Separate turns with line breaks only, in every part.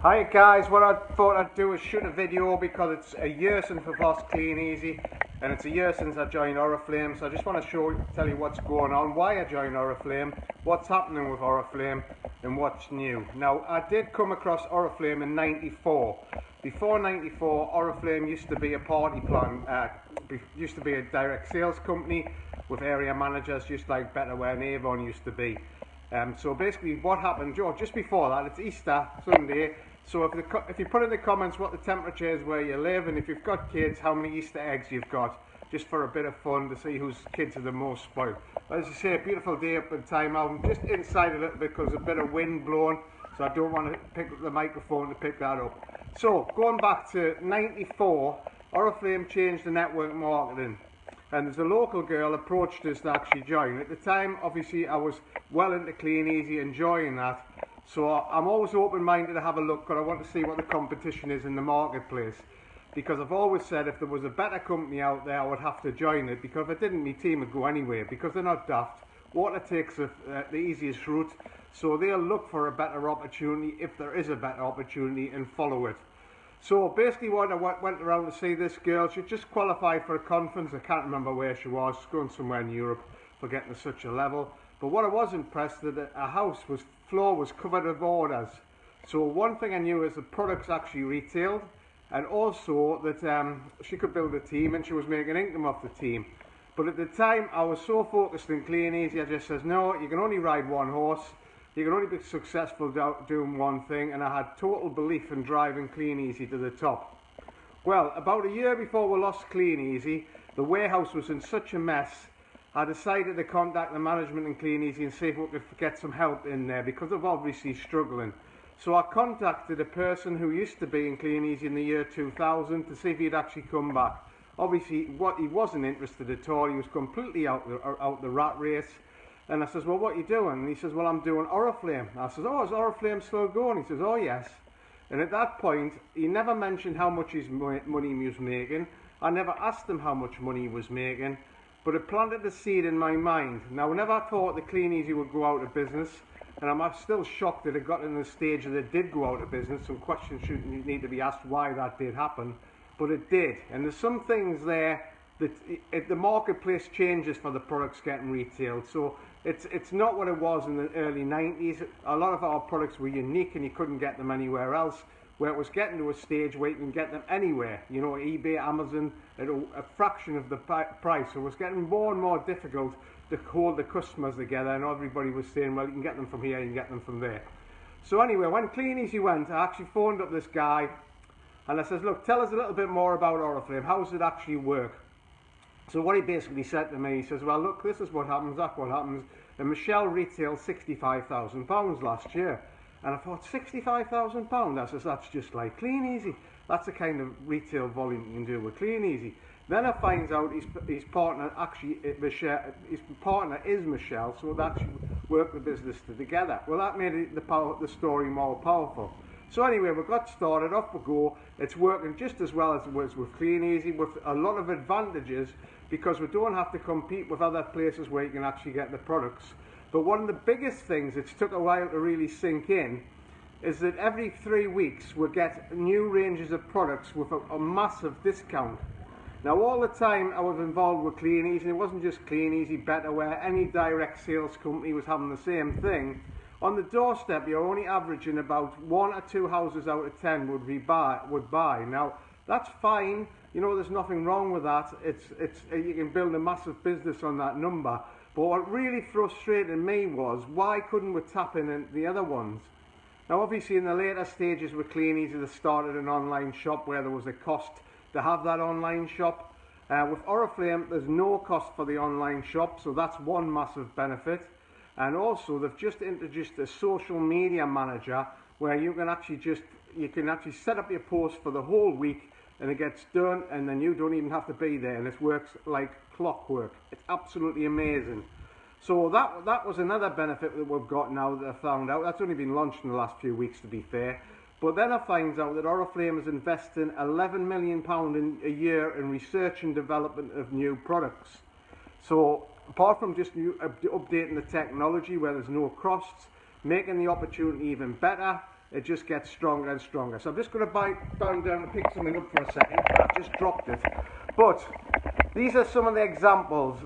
Hi guys, what I thought I'd do is shoot a video because it's a year since I've lost Clean Easy and it's a year since I joined oriflame, so I just want to tell you what's going on, why I joined oriflame, what's happening with oriflame and what's new. Now I did come across oriflame in '94. Before '94, oriflame used to be a party plan, used to be a direct sales company with area managers just like Betterware and Avon used to be. So basically what happened, just before that, it's Easter Sunday, so if you put in the comments what the temperature is where you live, and if you've got kids, how many Easter eggs you've got, just for a bit of fun to see whose kids are the most spoiled. As you say, a beautiful day up in time. I'm just inside a little bit because there's a bit of wind blowing, so I don't want to pick up the microphone to pick that up. So going back to '94, oriflame changed the network marketing. And there's a local girl approached us to actually join. At the time, obviously, I was well into Clean Easy, enjoying that. So I'm always open-minded to have a look, because I want to see what the competition is in the marketplace. Because I've always said if there was a better company out there, I would have to join it. Because if I didn't, my team would go anyway. Because they're not daft. Water takes the easiest route. So they'll look for a better opportunity, if there is a better opportunity, and follow it. So basically what I went around to see this girl, she just qualified for a conference. I can't remember where she was, going somewhere in Europe for getting to such a level. But what I was impressed that her floor was covered with orders. So one thing I knew is the products actually retailed, and also that she could build a team and she was making income off the team. But at the time I was so focused in Clean Easy, I just says, no, you can only ride one horse. You can only be successful doing one thing, and I had total belief in driving Clean Easy to the top. Well, about a year before we lost Clean Easy, the warehouse was in such a mess, I decided to contact the management in Clean Easy and see if we could get some help in there, because they're obviously struggling. So I contacted a person who used to be in Clean Easy in the year 2000 to see if he'd actually come back. Obviously, he wasn't interested at all. He was completely out the rat race. And I says, well, what are you doing? And he says, well, I'm doing oriflame. I says, oh, is oriflame still going? He says, oh, yes. And at that point, he never mentioned how much money he was making. I never asked him how much money he was making, but it planted the seed in my mind. Now, I never thought that Clean Easy would go out of business, and I'm still shocked that it got in the stage that it did go out of business. Some questions should need to be asked why that did happen, but it did. And there's some things there that the marketplace changes for the products getting retailed. So it's not what it was in the early 90s. A lot of our products were unique and you couldn't get them anywhere else, where it was getting to a stage where you can get them anywhere. You know, eBay, Amazon, at a fraction of the price. So it was getting more and more difficult to hold the customers together, and everybody was saying, well, you can get them from here, you can get them from there. So anyway, when Clean Easy went, I actually phoned up this guy and I says, look, tell us a little bit more about oriflame. How does it actually work? So what he basically said to me, he says, well, look, this is what happens, that's what happens. And Michelle retailed £65,000 last year. And I thought, £65,000? I says, that's just like Clean Easy. That's the kind of retail volume you can do with Clean Easy. Then I find out his partner his partner is Michelle, so they actually work the business together. Well, that made the story more powerful. So anyway, we got started, off we go. It's working just as well as it was with Clean Easy, with a lot of advantages, because we don't have to compete with other places where you can actually get the products. But one of the biggest things that's took a while to really sink in is that every 3 weeks we get new ranges of products with a massive discount. Now all the time I was involved with Clean Easy, and it wasn't just Clean Easy, Betterware, any direct sales company was having the same thing. On the doorstep, you're only averaging about 1 or 2 houses out of 10 would buy. Now, that's fine. You know, there's nothing wrong with that. You can build a massive business on that number. But what really frustrated me was, why couldn't we tap in the other ones? Now, obviously, in the later stages with Clean Easy, they started an online shop where there was a cost to have that online shop. With oriflame, there's no cost for the online shop, so that's one massive benefit. And also, they've just introduced a social media manager where you can actually set up your post for the whole week, and it gets done, and then you don't even have to be there, and it works like clockwork. It's absolutely amazing. So that was another benefit that we've got now that I found out. That's only been launched in the last few weeks, to be fair. But then I find out that oriflame is investing £11 million a year in research and development of new products. So apart from just updating the technology where there's no costs, making the opportunity even better, it just gets stronger and stronger. So I'm just going to bound down and pick something up for a second. I've just dropped it. But these are some of the examples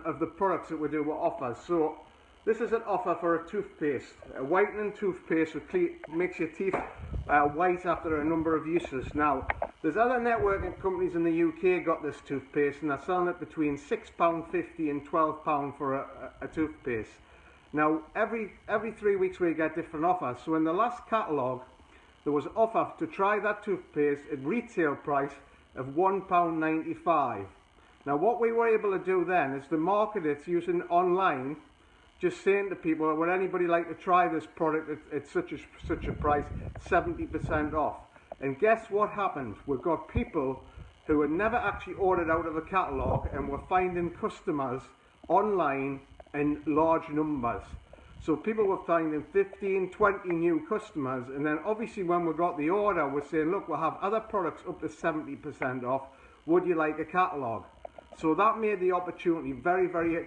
of the products that we do with offers. So this is an offer for a toothpaste, a whitening toothpaste that makes your teeth white after a number of uses. Now, there's other networking companies in the UK got this toothpaste, and they're selling it between £6.50 and £12 for a toothpaste. Now, every 3 weeks we get different offers. So in the last catalogue, there was an offer to try that toothpaste at retail price of £1.95. Now, what we were able to do then is to market it using online, just saying to people, would anybody like to try this product at such a price, 70% off. And guess what happened? We've got people who had never actually ordered out of a catalogue, and we're finding customers online in large numbers. So people were finding 15, 20 new customers, and then obviously when we got the order, we're saying, look, we'll have other products up to 70% off. Would you like a catalogue? So that made the opportunity very, very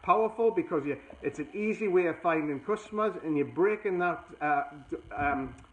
powerful, because it's an easy way of finding customers, and you're breaking that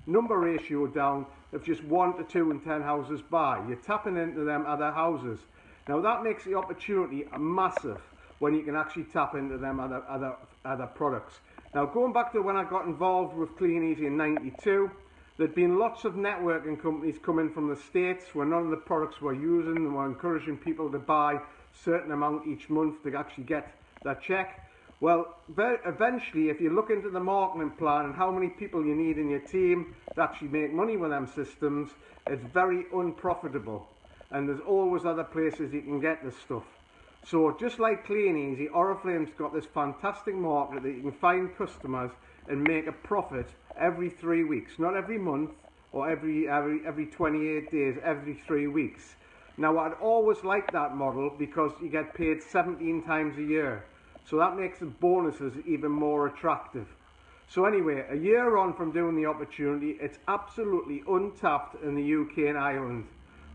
number ratio down of just 1 to 2 and 10 houses by. You're tapping into them other houses. Now that makes the opportunity massive when you can actually tap into them other products. Now, going back to when I got involved with Clean Easy in '92, there'd been lots of networking companies coming from the States where none of the products were using, and were encouraging people to buy a certain amount each month to actually get that check. Well, eventually, if you look into the marketing plan and how many people you need in your team to actually make money with them systems, it's very unprofitable. And there's always other places you can get this stuff. So just like Clean Easy, Oriflame's got this fantastic market that you can find customers and make a profit every 3 weeks, not every month or every 28 days, every 3 weeks. Now, I'd always liked that model because you get paid 17 times a year. So that makes the bonuses even more attractive. So anyway, a year on from doing the opportunity, it's absolutely untapped in the UK and Ireland.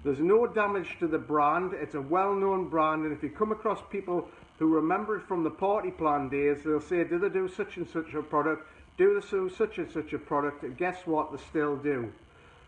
There's no damage to the brand. It's a well-known brand, and if you come across people who remember it from the party plan days, they'll say, do they do such and such a product? Do they do such and such a product? And guess what? They still do.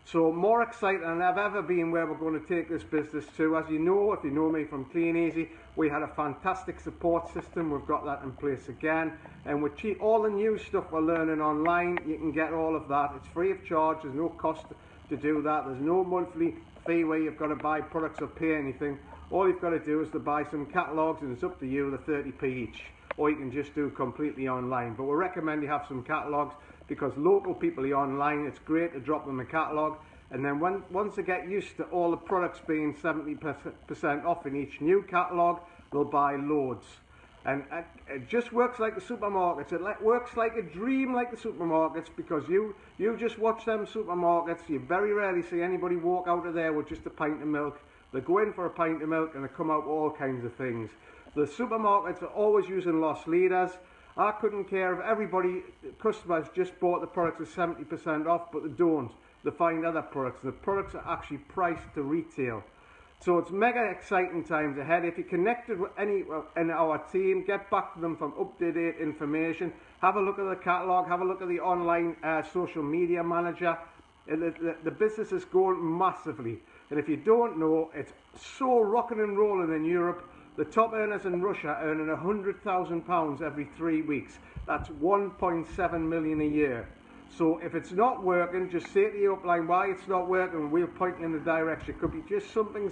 So more excited than I've ever been where we're going to take this business to. As you know, if you know me from Clean Easy, we had a fantastic support system. We've got that in place again. And with all the new stuff we're learning online, you can get all of that. It's free of charge. There's no cost to do that. There's no monthly fee where you've got to buy products or pay anything. All you've got to do is to buy some catalogues, and it's up to you, the 30p each. Or you can just do completely online. But we recommend you have some catalogues, because local people are online. It's great to drop them a catalogue, and then once they get used to all the products being 70% off in each new catalogue, they'll buy loads. And it just works like the supermarkets. It works like a dream, like the supermarkets, because you just watch them supermarkets. You very rarely see anybody walk out of there with just a pint of milk. They go in for a pint of milk and they come out with all kinds of things. The supermarkets are always using loss leaders. I couldn't care if customers just bought the products at 70% off, but they don't. They find other products. The products are actually priced to retail. So it's mega exciting times ahead. If you connected with any in our team, get back to them from up-to-date information. Have a look at the catalogue. Have a look at the online social media manager. The business is growing massively. And if you don't know, it's so rocking and rolling in Europe. The top earners in Russia are earning £100,000 every 3 weeks. That's 1.7 million a year. So if it's not working, just say to the upline why it's not working, and we'll point you in the direction. It could be just something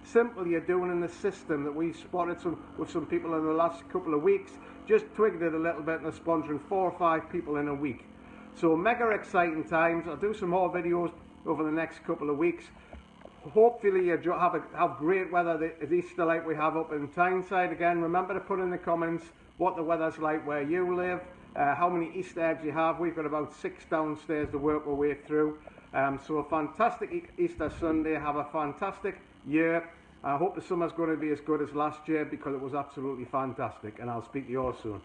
simple you're doing in the system that we spotted with some people in the last couple of weeks. Just twigged it a little bit, and they're sponsoring 4 or 5 people in a week. So mega exciting times. I'll do some more videos over the next couple of weeks. Hopefully you have great weather at Easter like we have up in Tyneside. Again, remember to put in the comments what the weather's like where you live, how many Easter eggs you have. We've got about 6 downstairs to work our way through. So a fantastic Easter Sunday. Have a fantastic year. I hope the summer's going to be as good as last year, because it was absolutely fantastic, and I'll speak to you all soon.